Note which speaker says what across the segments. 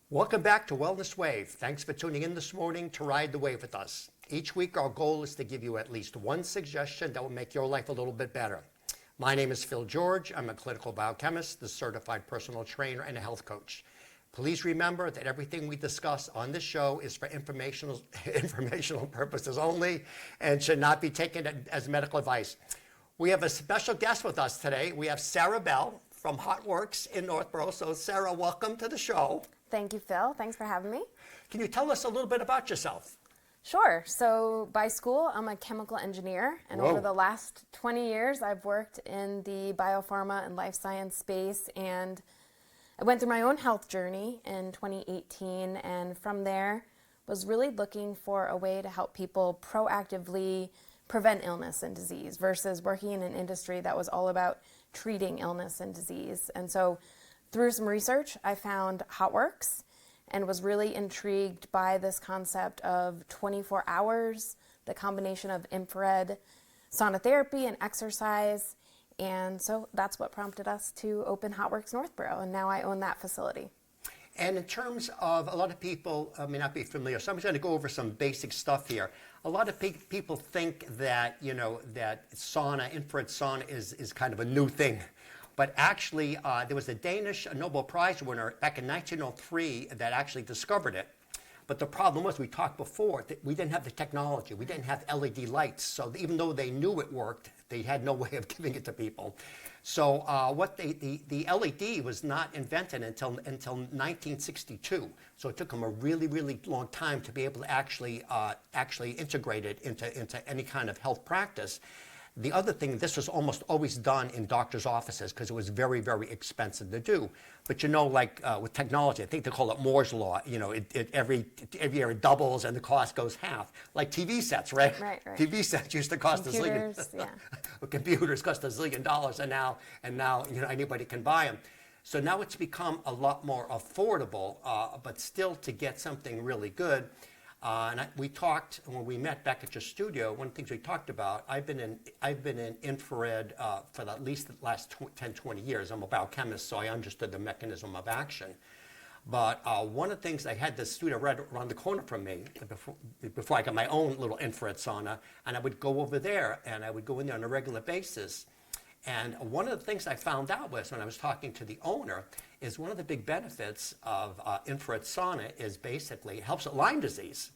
Speaker 1: Welcome back to Wellness Wave. Thanks for tuning in this morning to ride the wave with us. Each week, our goal is to give you at least one suggestion that will make your life a little bit better. My name is Phil George. I'm a clinical biochemist, the certified personal trainer, and a health coach. Please remember that everything we discuss on this show is for informational purposes only and should not be taken as medical advice. We have a special guest with us today. We have Sarah Bell from HotWorks in Northborough. So Sarah, welcome to the show.
Speaker 2: Thank you, Phil. Thanks for having me.
Speaker 1: Can you tell us a little bit about yourself?
Speaker 2: Sure. So by school, I'm a chemical engineer, and
Speaker 1: Whoa.
Speaker 2: over the last 20 years, I've worked in the biopharma and life science space, and I went through my own health journey in 2018, and from there was really looking for a way to help people proactively prevent illness and disease versus working in an industry that was all about treating illness and disease. And so through some research, I found HotWorks and was really intrigued by this concept of 24 hours, the combination of infrared sauna therapy and exercise. And so that's what prompted us to open HotWorks Northborough, and now I own that facility.
Speaker 1: And in terms of, a lot of people may not be familiar, so I'm just going to go over some basic stuff here. A lot of people think that, that sauna, infrared sauna is kind of a new thing. But actually, there was a Danish Nobel Prize winner back in 1903 that actually discovered it. But the problem was, we talked before, that we didn't have the technology. We didn't have LED lights. So even though they knew it worked, they had no way of giving it to people. So the LED was not invented until 1962. So it took them a really, really long time to be able to actually integrate it into any kind of health practice. The other thing, this was almost always done in doctors' offices because it was very, very expensive to do. But like with technology, I think they call it Moore's Law. Every year it doubles and the cost goes half. Like TV sets, right?
Speaker 2: Right.
Speaker 1: TV sets used to cost
Speaker 2: Computers,
Speaker 1: a zillion.
Speaker 2: yeah.
Speaker 1: Computers cost $1 zillion, and now anybody can buy them. So now it's become a lot more affordable, but still to get something really good. We talked when we met back at your studio. One of the things we talked about, I've been in infrared for at least the last 10, 20 years. I'm a biochemist, so I understood the mechanism of action. But one of the things, I had this studio right around the corner from me before I got my own little infrared sauna, and I would go over there, and I would go in there on a regular basis. And one of the things I found out was, when I was talking to the owner, is one of the big benefits of infrared sauna is basically it helps with Lyme disease.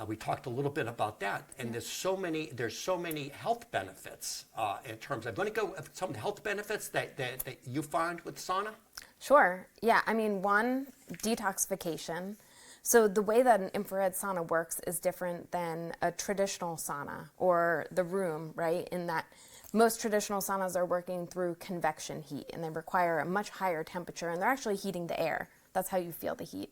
Speaker 1: We talked a little bit about that, and there's so many health benefits in terms of. Want to go over some of the health benefits that you find with sauna?
Speaker 2: Sure. Yeah. I mean, one, detoxification. So the way that an infrared sauna works is different than a traditional sauna or the room, right? In that most traditional saunas are working through convection heat, and they require a much higher temperature, and they're actually heating the air. That's how you feel the heat.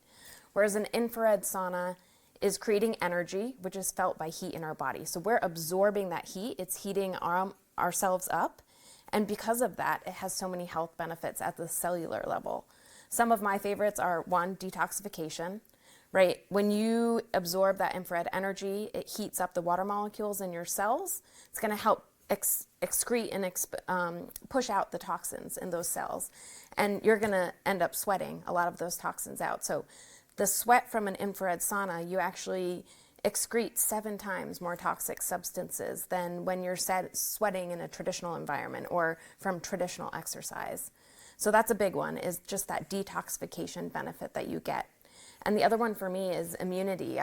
Speaker 2: Whereas an infrared sauna is creating energy, which is felt by heat in our body. So we're absorbing that heat. It's heating ourselves up. And because of that, it has so many health benefits at the cellular level. Some of my favorites are, one, detoxification, right? When you absorb that infrared energy, it heats up the water molecules in your cells. It's going to help excrete and push out the toxins in those cells. And you're going to end up sweating a lot of those toxins out. So the sweat from an infrared sauna, you actually excrete 7 times more toxic substances than when you're sweating in a traditional environment or from traditional exercise. So that's a big one, is just that detoxification benefit that you get. And the other one for me is immunity.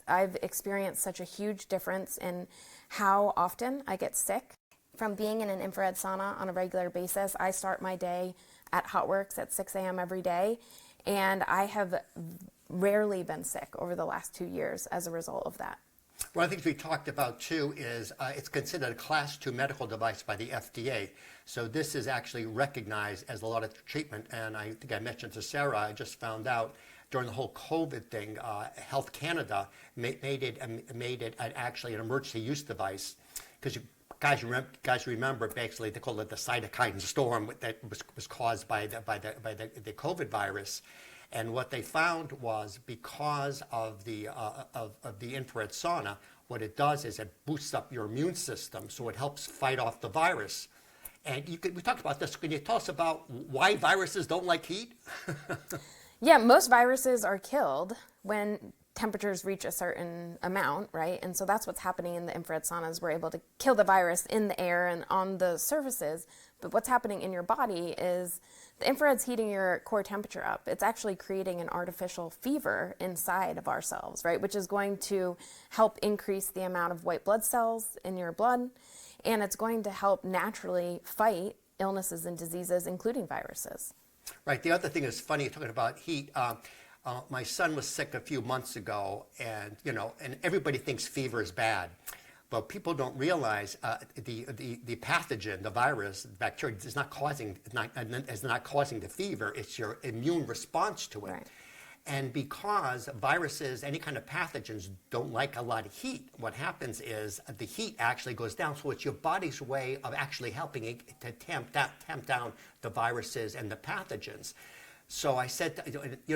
Speaker 2: I've experienced such a huge difference in how often I get sick from being in an infrared sauna on a regular basis. I start my day at HotWorks at 6 a.m. every day, and I have rarely been sick over the last 2 years as a result of that.
Speaker 1: One of the things we talked about too is it's considered a Class 2 medical device by the FDA. So this is actually recognized as a lot of treatment. And I think I mentioned to Sarah, I just found out during the whole COVID thing, Health Canada made it actually an emergency use device, because guys remember basically they call it the cytokine storm that was caused by the COVID virus. And what they found was, because of the infrared sauna, what it does is it boosts up your immune system, so it helps fight off the virus. And we talked about this. Can you tell us about why viruses don't like heat?
Speaker 2: Yeah, most viruses are killed when temperatures reach a certain amount, right? And so that's what's happening in the infrared saunas. We're able to kill the virus in the air and on the surfaces. But what's happening in your body is the infrared's heating your core temperature up. It's actually creating an artificial fever inside of ourselves, right? Which is going to help increase the amount of white blood cells in your blood. And it's going to help naturally fight illnesses and diseases, including viruses.
Speaker 1: Right. The other thing is funny, talking about heat. My son was sick a few months ago, and and everybody thinks fever is bad, but people don't realize the pathogen, the virus, the bacteria, is not causing the fever. It's your immune response to it.
Speaker 2: Right.
Speaker 1: And because viruses, any kind of pathogens, don't like a lot of heat, what happens is the heat actually goes down. So it's your body's way of actually helping it to tamp down the viruses and the pathogens. So I said,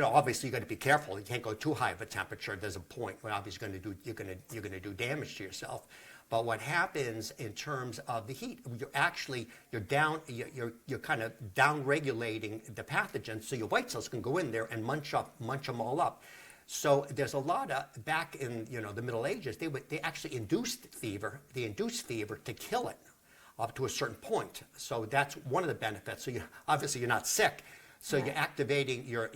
Speaker 1: obviously you got to be careful. You can't go too high of a temperature. There's a point where obviously you're going to do damage to yourself. But what happens in terms of the heat, you're kind of down regulating the pathogens, so your white cells can go in there and munch them all up. So there's a lot of, back in the Middle Ages, they actually induced fever. They induced fever to kill it up to a certain point. So that's one of the benefits. So obviously you're not sick. So you're activating your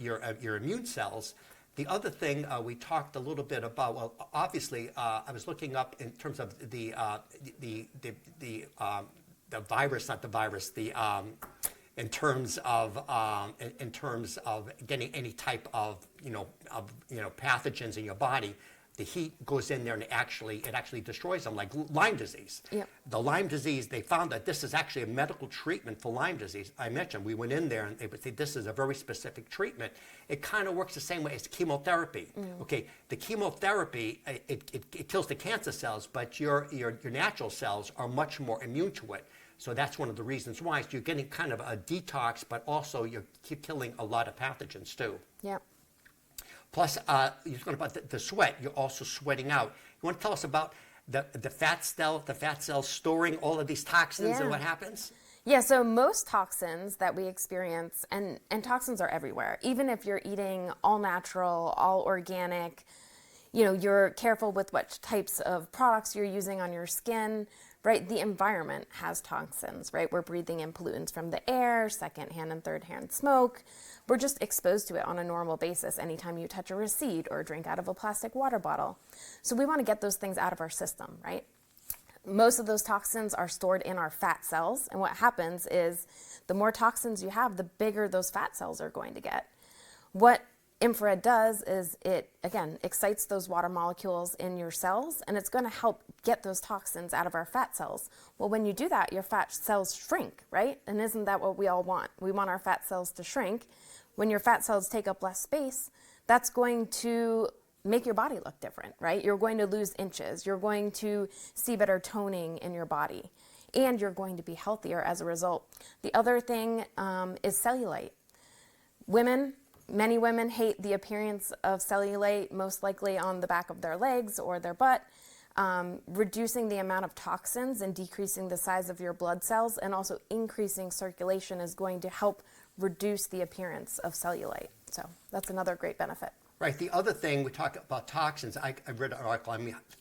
Speaker 1: immune cells. The other thing we talked a little bit about, well, obviously I was looking up in terms of the virus, not the virus, in terms of getting any type of pathogens in your body. The heat goes in there and it actually destroys them, like Lyme disease.
Speaker 2: Yep.
Speaker 1: The Lyme disease, they found that this is actually a medical treatment for Lyme disease. I mentioned we went in there and they would say this is a very specific treatment. It kind of works the same way as chemotherapy. Okay, the chemotherapy, it kills the cancer cells, but your natural cells are much more immune to it. So that's one of the reasons why. So you're getting kind of a detox, but also you're killing a lot of pathogens too.
Speaker 2: Yeah.
Speaker 1: Plus, you're talking about the sweat. You're also sweating out. You want to tell us about the fat cells storing all of these toxins and what happens?
Speaker 2: Yeah, so most toxins that we experience, and toxins are everywhere. Even if you're eating all natural, all organic, you're careful with what types of products you're using on your skin, right? The environment has toxins, right? We're breathing in pollutants from the air, secondhand and thirdhand smoke. We're just exposed to it on a normal basis anytime you touch a receipt or drink out of a plastic water bottle. So we want to get those things out of our system, right? Most of those toxins are stored in our fat cells. And what happens is the more toxins you have, the bigger those fat cells are going to get. What infrared does is it, again, excites those water molecules in your cells, and it's going to help get those toxins out of our fat cells. Well, when you do that, your fat cells shrink, right? And isn't that what we all want? We want our fat cells to shrink. When your fat cells take up less space, that's going to make your body look different, right? You're going to lose inches. You're going to see better toning in your body, and you're going to be healthier as a result. The other thing is cellulite. Many women hate the appearance of cellulite, most likely on the back of their legs or their butt. Reducing the amount of toxins and decreasing the size of your blood cells and also increasing circulation is going to help reduce the appearance of cellulite. So that's another great benefit.
Speaker 1: Right. The other thing we talk about toxins, I read an article,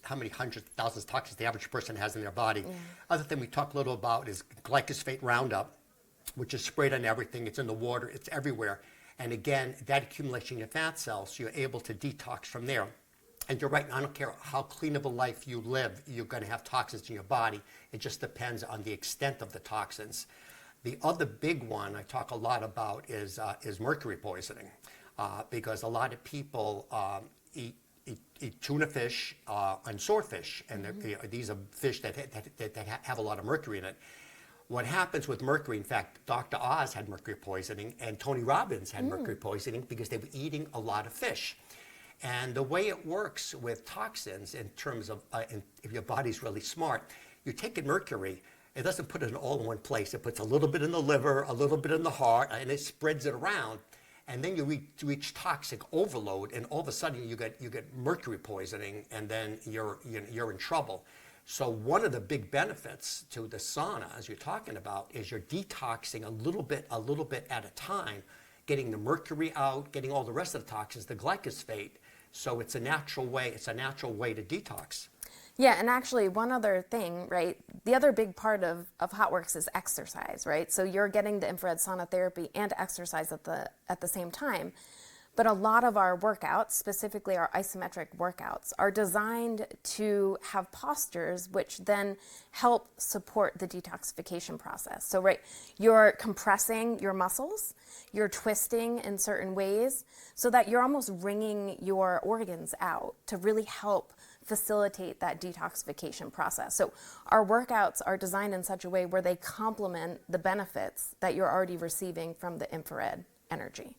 Speaker 1: how many hundreds of thousands of toxins the average person has in their body. Other thing we talk a little about is glyphosate Roundup, which is sprayed on everything. It's in the water. It's everywhere. And again, that accumulates in your fat cells, so you're able to detox from there. And you're right, I don't care how clean of a life you live, you're going to have toxins in your body. It just depends on the extent of the toxins. The other big one I talk a lot about is mercury poisoning, because a lot of people eat tuna fish and swordfish, and these are fish that have a lot of mercury in it. What happens with mercury, in fact, Dr. Oz had mercury poisoning and Tony Robbins had mercury poisoning because they were eating a lot of fish. And the way it works with toxins in terms of, if your body's really smart, you take in mercury, it doesn't put it all in one place. It puts a little bit in the liver, a little bit in the heart, and it spreads it around. And then you reach toxic overload, and all of a sudden you get mercury poisoning, and then you're in trouble. So one of the big benefits to the sauna, as you're talking about, is you're detoxing a little bit at a time. getting the mercury out, getting all the rest of the toxins, the glyphosate. So it's a natural way. It's a natural way to detox.
Speaker 2: Yeah, and actually one other thing, right? The other big part of HotWorks is exercise, right? So you're getting the infrared sauna therapy and exercise at the same time. But a lot of our workouts, specifically our isometric workouts, are designed to have postures which then help support the detoxification process. So, right, you're compressing your muscles, you're twisting in certain ways so that you're almost wringing your organs out to really help facilitate that detoxification process. So our workouts are designed in such a way where they complement the benefits that you're already receiving from the infrared energy.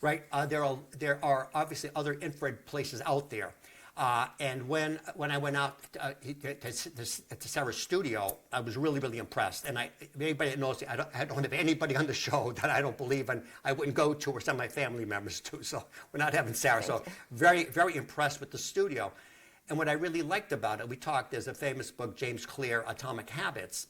Speaker 1: Right. There are obviously other infrared places out there. And when I went out to Sarah's studio, I was really, really impressed. And anybody that knows me, I don't have anybody on the show that I don't believe in. I wouldn't go to, or some of my family members too. So we're not having Sarah. So very, very impressed with the studio. And what I really liked about it, we talked, there's a famous book, James Clear, Atomic Habits.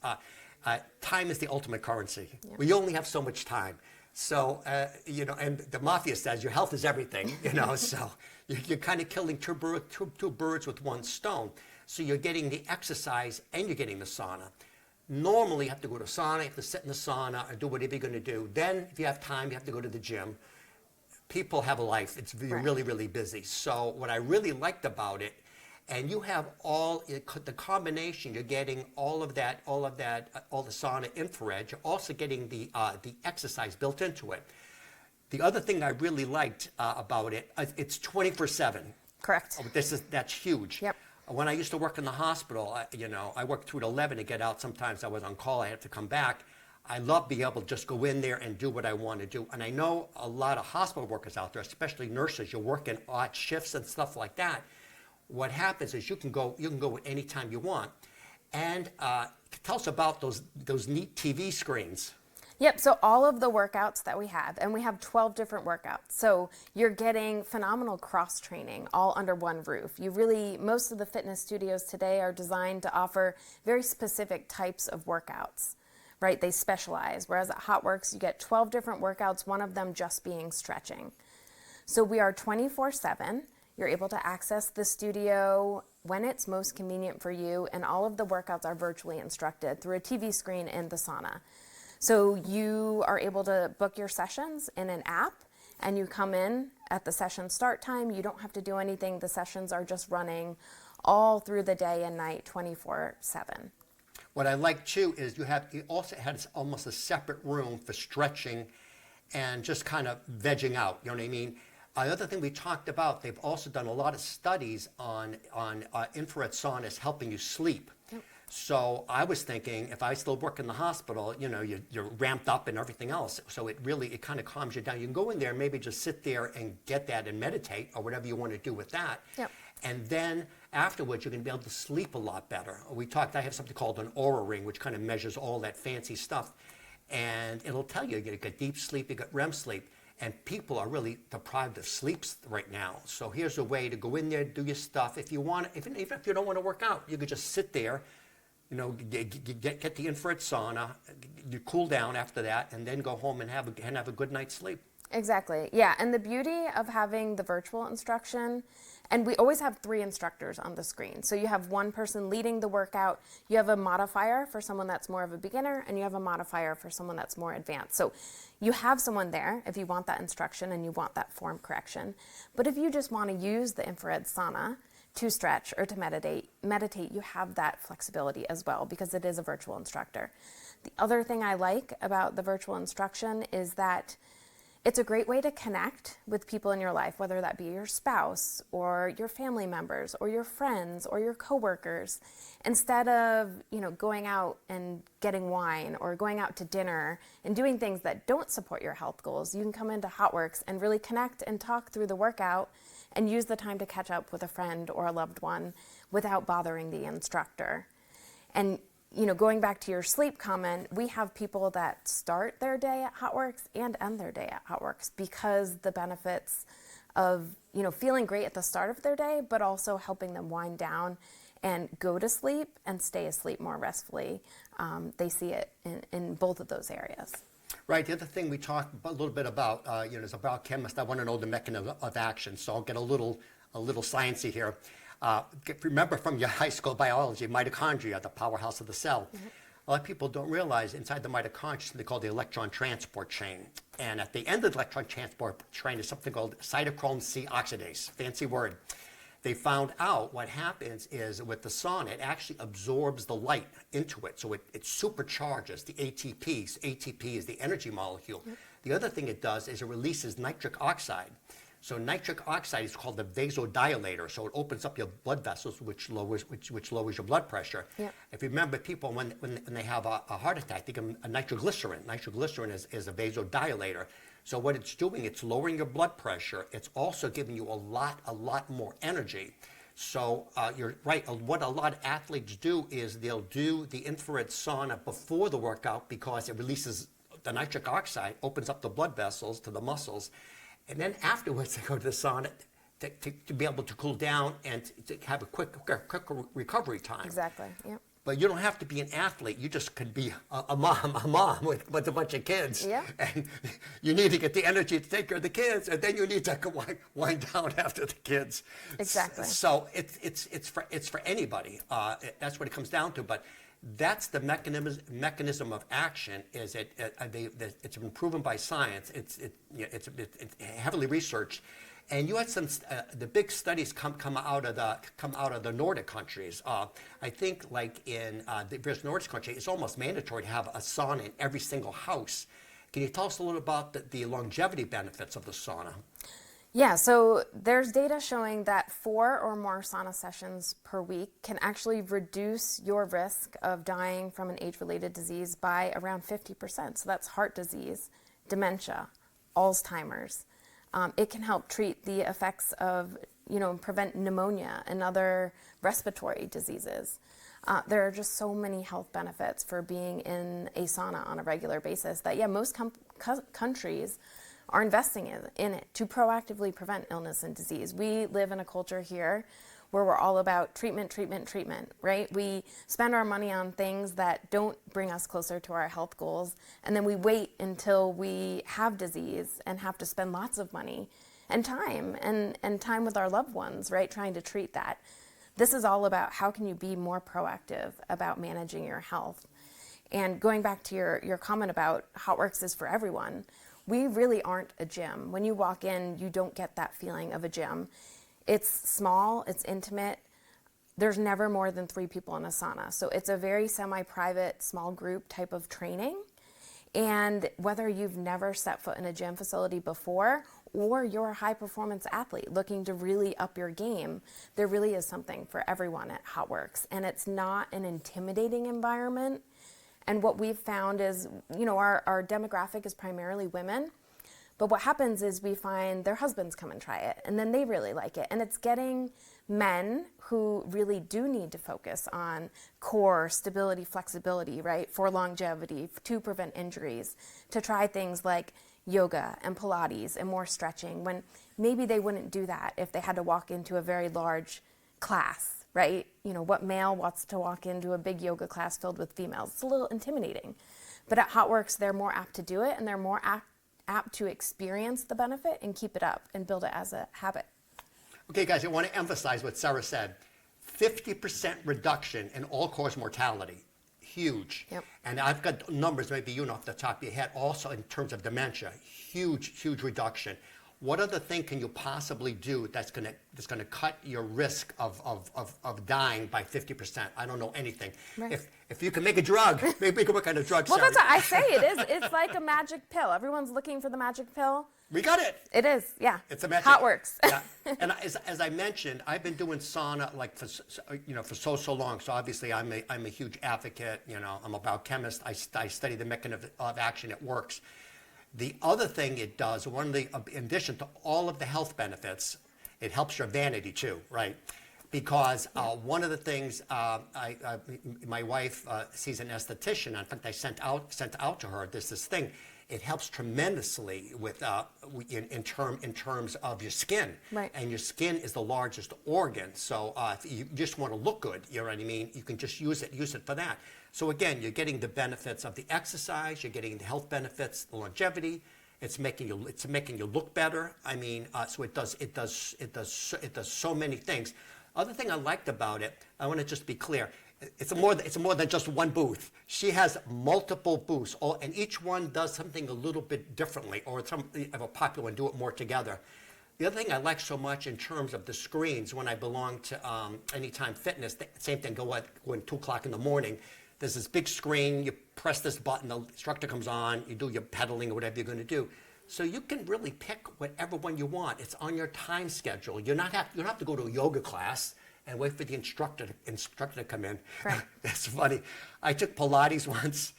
Speaker 1: Time is the ultimate currency. Yeah. We only have so much time. So, and the mafia says your health is everything, so you're kind of killing two birds with one stone. So you're getting the exercise and you're getting the sauna. Normally you have to go to sauna, you have to sit in the sauna or do whatever you're going to do. Then if you have time, you have to go to the gym. People have a life. It's really, really busy. So what I really liked about it, and you have the combination, you're getting all the sauna infrared, you're also getting the exercise built into it. The other thing I really liked about it, it's 24/7.
Speaker 2: Correct.
Speaker 1: That's huge.
Speaker 2: Yep.
Speaker 1: When I used to work in the hospital, I worked through at 11 to get out. Sometimes I was on call, I had to come back. I love being able to just go in there and do what I want to do. And I know a lot of hospital workers out there, especially nurses, you're working odd shifts and stuff like that. What happens is you can go anytime you want. And tell us about those neat TV screens.
Speaker 2: Yep, so all of the workouts that we have, and we have 12 different workouts. So you're getting phenomenal cross training all under one roof. Most of the fitness studios today are designed to offer very specific types of workouts, right? They specialize. Whereas at HotWorks, you get 12 different workouts, one of them just being stretching. So we are 24/7. You're able to access the studio when it's most convenient for you, and all of the workouts are virtually instructed through a TV screen in the sauna. So you are able to book your sessions in an app, and you come in at the session start time. You don't have to do anything. The sessions are just running all through the day and night, 24/7.
Speaker 1: What I like too is you also had almost a separate room for stretching and just kind of vegging out, you know what I mean? The other thing we talked about, they've also done a lot of studies on infrared saunas helping you sleep. Yep. So I was thinking, if I still work in the hospital, you're ramped up and everything else. So it kind of calms you down. You can go in there and maybe just sit there and get that and meditate or whatever you want to do with that. Yep. And then afterwards, you're going to be able to sleep a lot better. I have something called an Aura Ring, which kind of measures all that fancy stuff. And it'll tell you get deep sleep, you get REM sleep. And people are really deprived of sleep right now. So here's a way to go in there, do your stuff. If you want, even if you don't want to work out, you could just sit there, get the infrared sauna, you cool down after that, and then go home and have a good night's sleep.
Speaker 2: Exactly. Yeah. And the beauty of having the virtual instruction, and we always have 3 instructors on the screen. So you have one person leading the workout, you have a modifier for someone that's more of a beginner, and you have a modifier for someone that's more advanced. So you have someone there if you want that instruction and you want that form correction. But if you just want to use the infrared sauna to stretch or to meditate, you have that flexibility as well because it is a virtual instructor. The other thing I like about the virtual instruction is that it's a great way to connect with people in your life, whether that be your spouse or your family members or your friends or your coworkers. Instead of, going out and getting wine or going out to dinner and doing things that don't support your health goals, you can come into HotWorks and really connect and talk through the workout and use the time to catch up with a friend or a loved one without bothering the instructor. And going back to your sleep comment, we have people that start their day at HotWorks and end their day at HotWorks because the benefits of, feeling great at the start of their day, but also helping them wind down and go to sleep and stay asleep more restfully. They see it in both of those areas.
Speaker 1: Right. The other thing we talked a little bit about, as a biochemist, I want to know the mechanism of action. So I'll get a little sciencey here. Remember from your high school biology, mitochondria, the powerhouse of the cell. Mm-hmm. A lot of people don't realize inside the mitochondria, they call the electron transport chain. And at the end of the electron transport chain is something called cytochrome C oxidase, fancy word. They found out what happens is with the sauna, it actually absorbs the light into it. So it supercharges the ATP. ATP is the energy molecule. Yep. The other thing it does is it releases nitric oxide. So nitric oxide is called the vasodilator. So it opens up your blood vessels, which lowers your blood pressure. Yep. If you remember, people, when they have a heart attack, they give them a nitroglycerin. Nitroglycerin is a vasodilator. So what it's doing, it's lowering your blood pressure. It's also giving you a lot more energy. So you're right. What a lot of athletes do is they'll do the infrared sauna before the workout because it releases the nitric oxide, opens up the blood vessels to the muscles. And then afterwards, they go to the sauna to be able to cool down and to have a quick recovery time.
Speaker 2: Exactly. Yep.
Speaker 1: But you don't have to be an athlete. You just could be a mom with a bunch of kids. Yeah. And you need to get the energy to take care of the kids, and then you need to wind down after the kids.
Speaker 2: Exactly.
Speaker 1: So it's for anybody. That's what it comes down to. But that's the mechanism of action. It's been proven by science. It's heavily researched. And you had some the big studies come out of the Nordic countries. I think like in the various Nordic countries, it's almost mandatory to have a sauna in every single house. Can you tell us a little about the longevity benefits of the sauna?
Speaker 2: Yeah, so there's data showing that 4 or more sauna sessions per week can actually reduce your risk of dying from an age-related disease by around 50%. So that's heart disease, dementia, Alzheimer's. It can help treat the effects of, prevent pneumonia and other respiratory diseases. There are just so many health benefits for being in a sauna on a regular basis that, most countries are investing in it to proactively prevent illness and disease. We live in a culture here where we're all about treatment, right? We spend our money on things that don't bring us closer to our health goals, and then we wait until we have disease and have to spend lots of money and time and time with our loved ones, right? Trying to treat that. This is all about how can you be more proactive about managing your health. And going back to your comment about HotWorks is for everyone, we really aren't a gym. When you walk in, you don't get that feeling of a gym. It's small, it's intimate. There's never more than 3 people in a sauna. So it's a very semi-private, small group type of training. And whether you've never set foot in a gym facility before or you're a high-performance athlete looking to really up your game, there really is something for everyone at HotWorks. And it's not an intimidating environment. And what we've found is, our demographic is primarily women. But what happens is we find their husbands come and try it, and then they really like it. And it's getting men who really do need to focus on core stability, flexibility, right, for longevity, to prevent injuries, to try things like yoga and Pilates and more stretching, when maybe they wouldn't do that if they had to walk into a very large class, right? What male wants to walk into a big yoga class filled with females? It's a little intimidating. But at HotWorks, they're more apt to do it, and they're more apt to experience the benefit and keep it up and build it as a habit.
Speaker 1: Okay, guys, I want to emphasize what Sarah said. 50% reduction in all-cause mortality. Huge. Yep. And I've got numbers, maybe off the top of your head, also in terms of dementia. Huge reduction. What other thing can you possibly do that's going to cut your risk of dying by 50%? I don't know anything. Right. If you can make a drug, maybe we can work on a drug.
Speaker 2: Well, that's what I say. It is. It's like a magic pill. Everyone's looking for the magic pill.
Speaker 1: We got it.
Speaker 2: It is. Yeah.
Speaker 1: It's a magic.
Speaker 2: HotWorks.
Speaker 1: Yeah. And as I mentioned, I've been doing sauna for so long. So obviously, I'm a huge advocate. I'm a biochemist. I study the mechanism of action. It works. The other thing it does, in addition to all of the health benefits, it helps your vanity too, right? Because one of the things, my wife sees an esthetician. In fact, I sent out to her this thing. it helps tremendously with in terms of your skin.
Speaker 2: Right.
Speaker 1: And your skin is the largest organ. So if you just want to look good, you know what I mean, you can just use it for that. So again, you're getting the benefits of the exercise, you're getting the health benefits, the longevity. It's making you look better. I mean, so it does so many things. Other thing I liked about it, I want to just be clear. It's more than just one booth. She has multiple booths, and each one does something a little bit differently, or some of a popular one do it more together. The other thing I like so much in terms of the screens, when I belong to Anytime Fitness, same thing. Go at 2:00 in the morning. There's this big screen. You press this button, the instructor comes on. You do your pedaling or whatever you're going to do. So you can really pick whatever one you want. It's on your time schedule. You don't have to go to a yoga class and wait for the instructor to come in.
Speaker 2: Right.
Speaker 1: That's funny. I took Pilates once,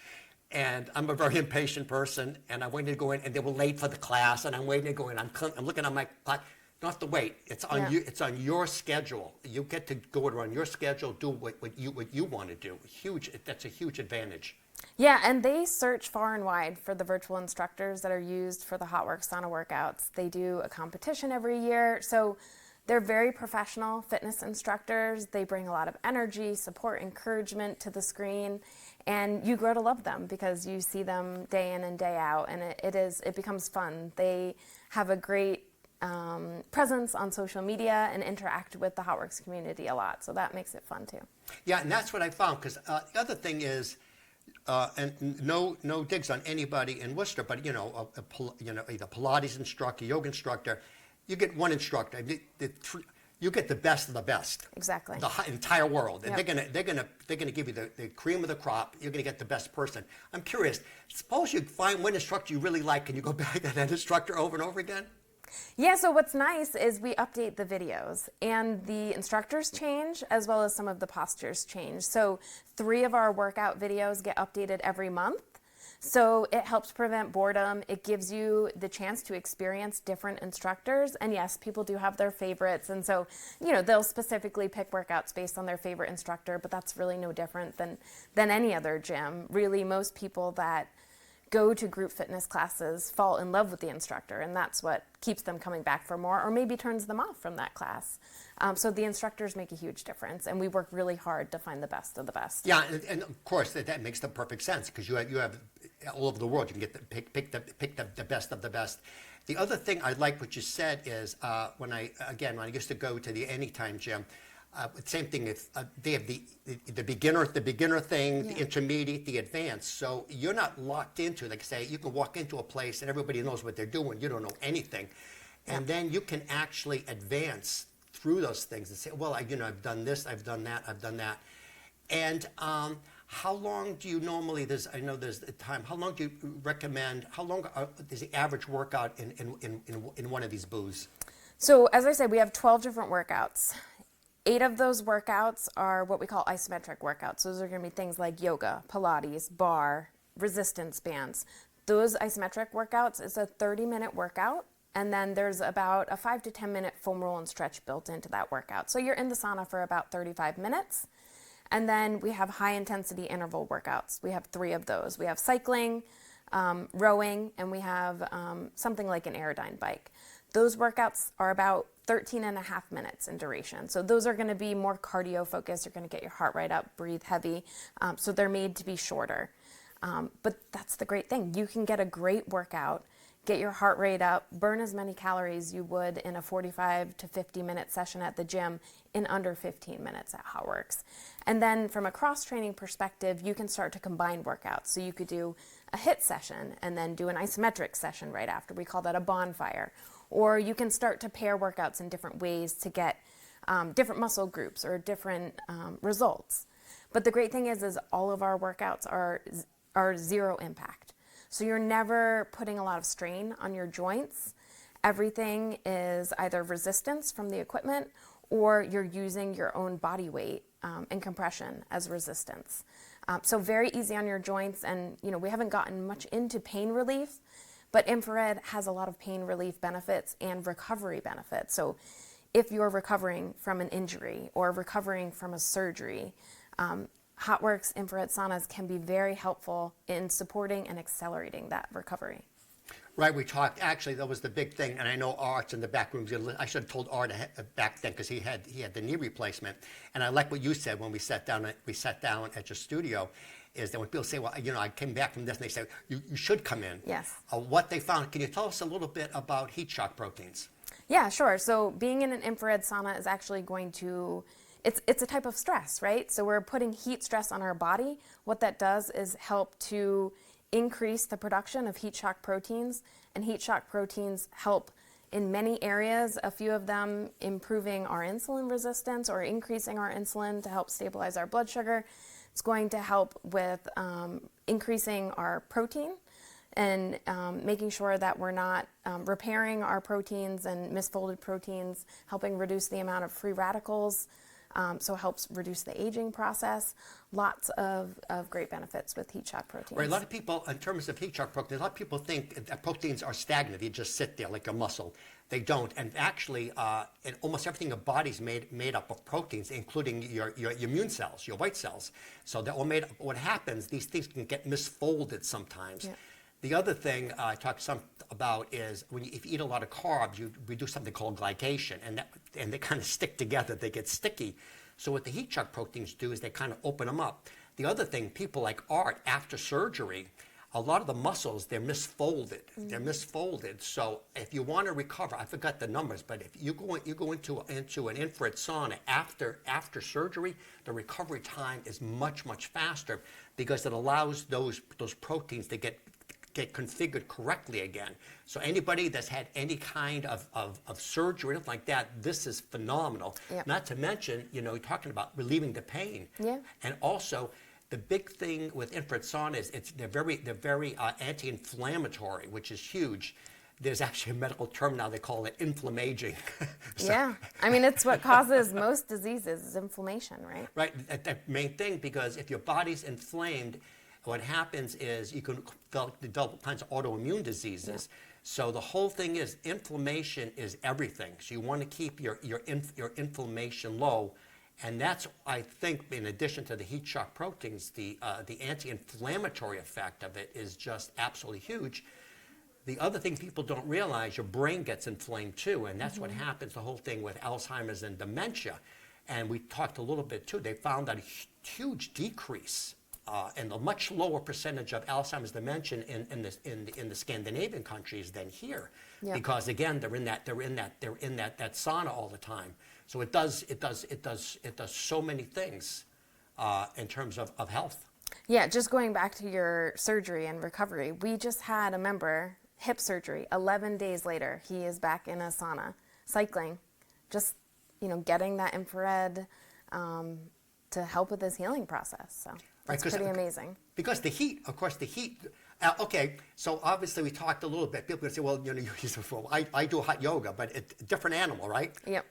Speaker 1: and I'm a very impatient person, and I waited to go in, and they were late for the class, and I'm waiting to go in. I'm looking at my clock. You don't have to wait. It's on you. It's on your schedule. You get to go on your schedule, do what you want to do. That's a huge advantage.
Speaker 2: Yeah, and they search far and wide for the virtual instructors that are used for the HotWorks sauna workouts. They do a competition every year, so they're very professional fitness instructors. They bring a lot of energy, support, encouragement to the screen, and you grow to love them because you see them day in and day out, and it becomes fun. They have a great presence on social media and interact with the HotWorks community a lot, so that makes it fun too.
Speaker 1: Yeah, and that's what I found, because the other thing is, and no digs on anybody in Worcester, but either Pilates instructor, yoga instructor, you get one instructor. You get the best of the best.
Speaker 2: Exactly.
Speaker 1: The entire world. And
Speaker 2: Yep.
Speaker 1: they're gonna give you the cream of the crop. You're gonna get the best person. I'm curious. Suppose you find one instructor you really like, and you go back to that instructor over and over again.
Speaker 2: Yeah, so what's nice is we update the videos, and the instructors change as well as some of the postures change. So 3 of our workout videos get updated every month. So it helps prevent boredom. It gives you the chance to experience different instructors. And yes, people do have their favorites. And so, they'll specifically pick workouts based on their favorite instructor, but that's really no different than any other gym. Really, most people that go to group fitness classes fall in love with the instructor, and that's what keeps them coming back for more, or maybe turns them off from that class. So the instructors make a huge difference, and we work really hard to find the best of the best.
Speaker 1: Yeah, and of course that makes the perfect sense, because you have all over the world. You can get pick the best of the best. The other thing I like what you said is when I used to go to the Anytime gym. Same thing. They have the beginner thing, the intermediate, the advanced. So you're not locked into, like I say, you can walk into a place and everybody knows what they're doing. You don't know anything, and then you can actually advance through those things and say, well, I've done this, I've done that, and how long do you normally? I know there's a time. How long do you recommend? How long is the average workout in one of these booths?
Speaker 2: So as I said, we have 12 different workouts. 8 of those workouts are what we call isometric workouts. Those are going to be things like yoga, Pilates, bar, resistance bands. Those isometric workouts is a 30-minute workout, and then there's about a 5 to 10-minute foam roll and stretch built into that workout. So you're in the sauna for about 35 minutes. And then we have high-intensity interval workouts. We have 3 of those. We have cycling, rowing, and we have something like an Aerodyne bike. Those workouts are about 13 and a half minutes in duration. So those are going to be more cardio focused. You're going to get your heart rate up, breathe heavy. So they're made to be shorter. But that's the great thing. You can get a great workout, get your heart rate up, burn as many calories you would in a 45 to 50-minute session at the gym in under 15 minutes at HotWorks. And then from a cross-training perspective, you can start to combine workouts. So you could do a HIIT session and then do an isometric session right after. We call that a bonfire. Or you can start to pair workouts in different ways to get different muscle groups or different results. But the great thing is all of our workouts are zero impact. So you're never putting a lot of strain on your joints. Everything is either resistance from the equipment, or you're using your own body weight and compression as resistance. So very easy on your joints, and we haven't gotten much into pain relief, but infrared has a lot of pain relief benefits and recovery benefits. So if you're recovering from an injury or recovering from a surgery, HotWorks infrared saunas can be very helpful in supporting and accelerating that recovery.
Speaker 1: Right, we talked, actually, that was the big thing, and I know Art's in the back room. I should have told Art back then because he had the knee replacement. And I like what you said when we sat down at your studio, is that when people say, well, I came back from this, and they say, you should come in.
Speaker 2: Yes.
Speaker 1: What they found, can you tell us a little bit about heat shock proteins?
Speaker 2: Yeah, sure. So being in an infrared sauna is actually going to, it's a type of stress, right? So we're putting heat stress on our body. What that does is help to increase the production of heat shock proteins, and heat shock proteins help in many areas, a few of them improving our insulin resistance or increasing our insulin to help stabilize our blood sugar. It's going to help with increasing our protein and making sure that we're not repairing our proteins and misfolded proteins, helping reduce the amount of free radicals. So it helps reduce the aging process. Lots of great benefits with heat shock proteins.
Speaker 1: Right, a lot of people, in terms of heat shock proteins, a lot of people think that proteins are stagnant. They just sit there like a muscle. They don't. And actually, in almost everything in the body's made up of proteins, including your immune cells, your white cells. So they're all made up. What happens, these things can get misfolded sometimes. Yeah. The other thing I talked about is if you eat a lot of carbs, we do something called glycation, and they kind of stick together. They get sticky. So what the heat shock proteins do is they kind of open them up. The other thing, people like Art, after surgery, a lot of the muscles, they're misfolded. They're misfolded. So if you want to recover, I forgot the numbers, but if you go into an infrared sauna after surgery, the recovery time is much, much faster because it allows those proteins to get configured correctly again. So anybody that's had any kind of surgery or anything like that, this is phenomenal. Yep. Not to mention, you're talking about relieving the pain.
Speaker 2: Yeah.
Speaker 1: And also, the big thing with infrared saunas is they're very anti-inflammatory, which is huge. There's actually a medical term now, they call it inflammaging. So,
Speaker 2: yeah, I mean, it's what causes most diseases is inflammation, right?
Speaker 1: Right, the main thing, because if your body's inflamed, what happens is you can develop all kinds of autoimmune diseases. Yeah. So the whole thing is inflammation is everything. So you want to keep your inflammation low. And that's, I think, in addition to the heat shock proteins, the anti-inflammatory effect of it is just absolutely huge. The other thing people don't realize, your brain gets inflamed too, and that's what happens, the whole thing with Alzheimer's and dementia. And we talked a little bit too, they found a huge decrease and a much lower percentage of Alzheimer's dementia in the Scandinavian countries than here, because again they're in that sauna all the time. So it does so many things in terms of health.
Speaker 2: Yeah, just going back to your surgery and recovery, we just had a member hip surgery. 11 days later, he is back in a sauna, cycling, just getting that infrared to help with his healing process. So. It's pretty amazing.
Speaker 1: Because the heat, of course, okay, so obviously we talked a little bit. People can say, well, I do hot yoga, but it's a different animal, right?
Speaker 2: Yep.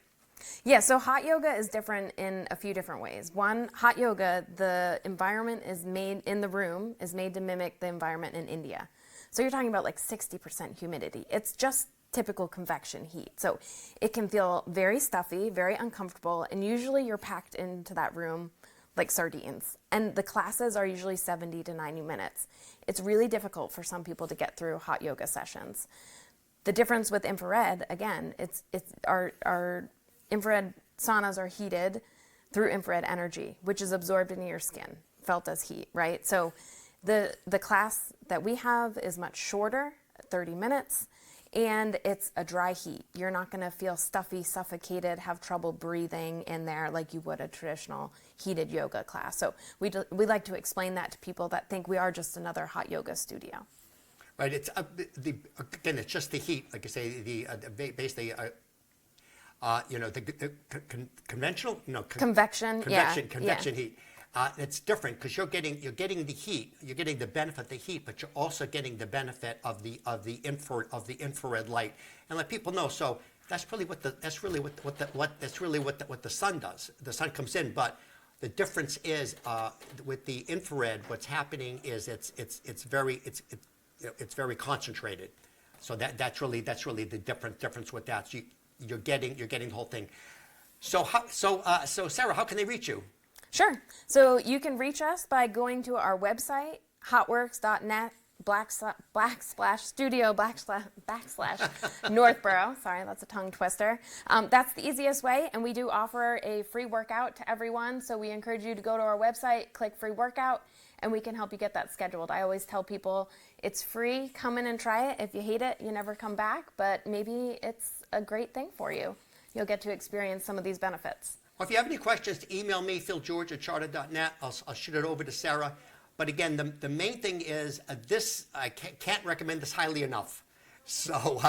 Speaker 2: Yeah, so hot yoga is different in a few different ways. One, hot yoga, the environment is made in the room, is made to mimic the environment in India. So you're talking about like 60% humidity. It's just typical convection heat. So it can feel very stuffy, very uncomfortable, and usually you're packed into that room like sardines. And the classes are usually 70 to 90 minutes. It's really difficult for some people to get through hot yoga sessions. The difference with infrared, again, it's our infrared saunas are heated through infrared energy, which is absorbed into your skin, felt as heat, right? So the class that we have is much shorter, 30 minutes, and it's a dry heat. You're not going to feel stuffy, suffocated, have trouble breathing in there like you would a traditional heated yoga class. So we like to explain that to people that think we are just another hot yoga studio.
Speaker 1: Right. It's again, it's just the heat, like you say, basically. Conventional,
Speaker 2: convection
Speaker 1: heat. It's different because you're getting the heat, you're getting the benefit of the heat, but you're also getting the benefit of the infrared light. And let people know. So that's really what the sun does. The sun comes in, but the difference is with the infrared, what's happening is it's very concentrated. So that's really the difference with that. So you're getting the whole thing. So Sarah, how can they reach you?
Speaker 2: Sure. So you can reach us by going to our website, hotworks.net /studio / Northborough. Sorry, that's a tongue twister. That's the easiest way, and we do offer a free workout to everyone. So we encourage you to go to our website, click free workout, and we can help you get that scheduled. I always tell people it's free. Come in and try it. If you hate it, you never come back, but maybe it's a great thing for you. You'll get to experience some of these benefits.
Speaker 1: Well, if you have any questions, email me, philgeorge@charter.net. I'll shoot it over to Sarah. But again, the main thing is this, I can't recommend this highly enough. So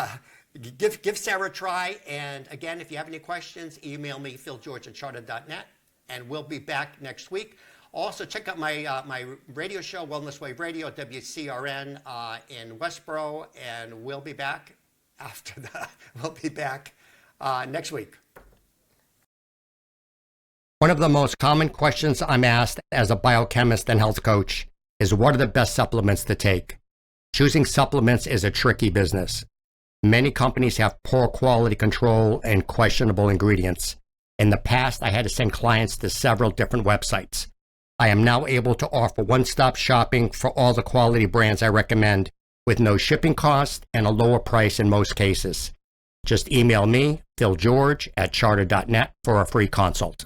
Speaker 1: give Sarah a try. And again, if you have any questions, email me, philgeorge@charter.net. And we'll be back next week. Also, check out my radio show, Wellness Wave Radio at WCRN in Westboro. And we'll be back after that. We'll be back next week. One of the most common questions I'm asked as a biochemist and health coach is what are the best supplements to take? Choosing supplements is a tricky business. Many companies have poor quality control and questionable ingredients. In the past, I had to send clients to several different websites. I am now able to offer one-stop shopping for all the quality brands I recommend with no shipping cost and a lower price in most cases. Just email me, philgeorge@charter.net for a free consult.